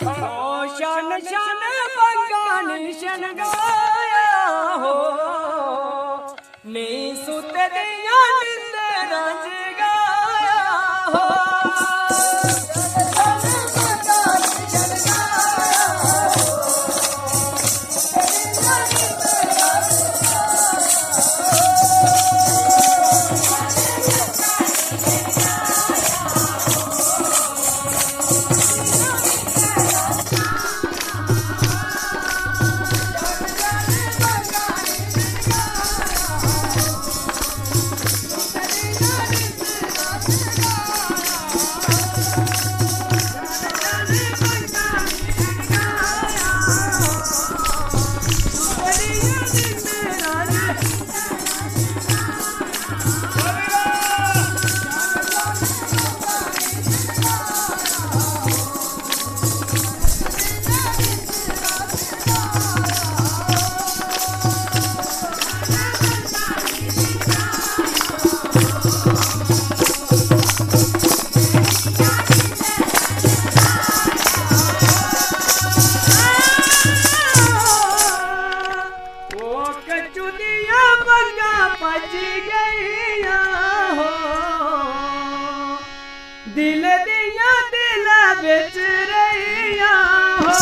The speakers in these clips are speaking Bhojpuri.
ओ शन शन बंगानी शन गाया हो नी सुत दिया निंद रंज गाया हो दिल दिया दिल बिच रहिया हो कचुदिया बंगा बच गईया हो दिल दिया दिल बिच रहिया हो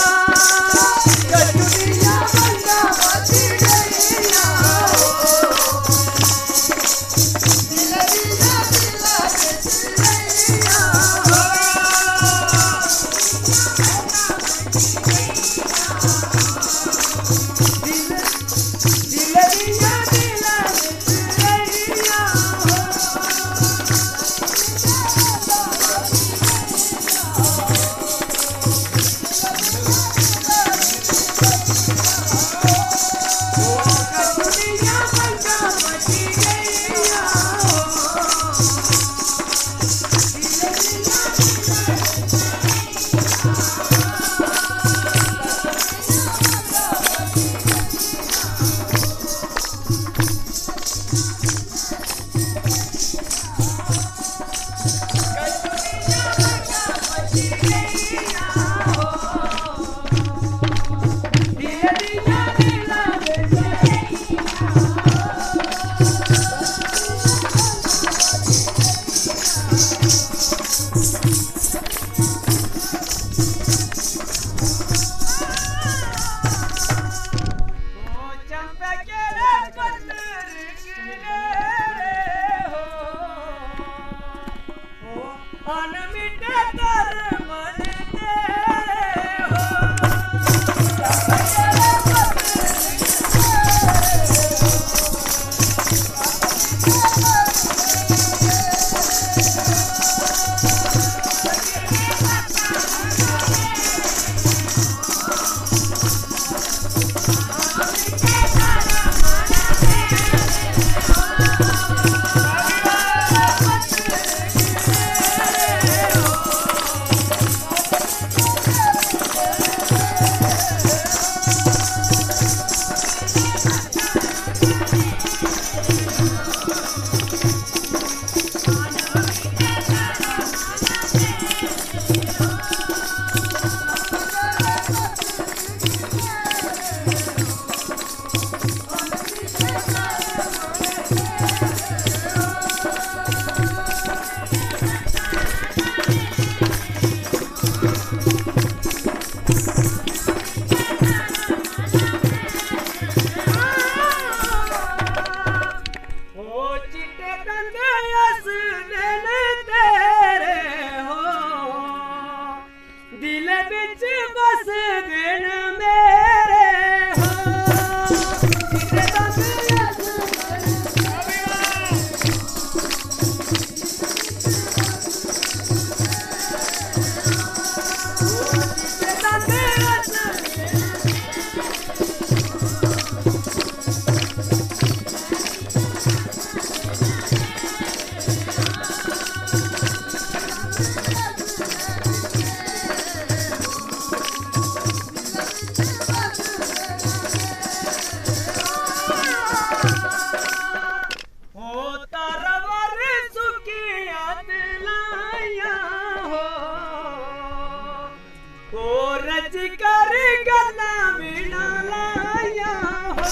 दिल दिया दिल बिच रहिया हो दिल बिच बस दिन मेरे रच कर गला बिना लाया हो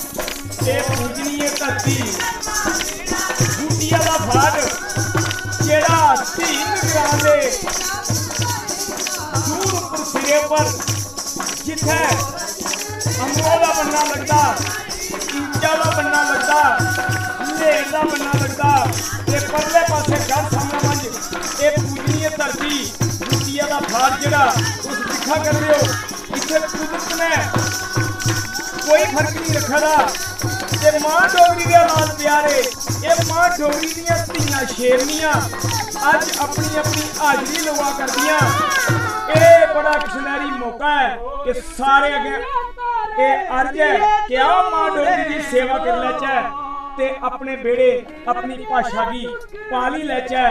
पूजनीय धरती बूटिया का फल जेड़ा 3 ग्राम दे दूर उपर सिरे पर जिथे अमरों का बन्ना लगता इंचा का बन्ना लगता लेर का बन्ना लगता ते परले पासे घर सामने मंज ये पूजनीय धरती बूटिया का फल जेड़ा उस दिखा कर रहे हो इतने कुदरत ने कोई फर्क नहीं रखा ते मां डोगरी दे लाल प्यारे ये मां डोगरी दियां धीआं शेरनियां अज अपनी अपनी हाजरी लगा करदियां ये बड़ा सुनहरी मौका है कि सारे अगे ये अर्ज है कि आ मां डोगरी की सेवा कर लैचे ते अपने बेड़े अपनी भाषा की पाली लैचे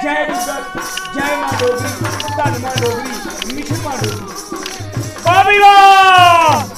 जय डुग्गर जय मां डोगरी धन मां डोगरी मिठ मां डोगरी वाह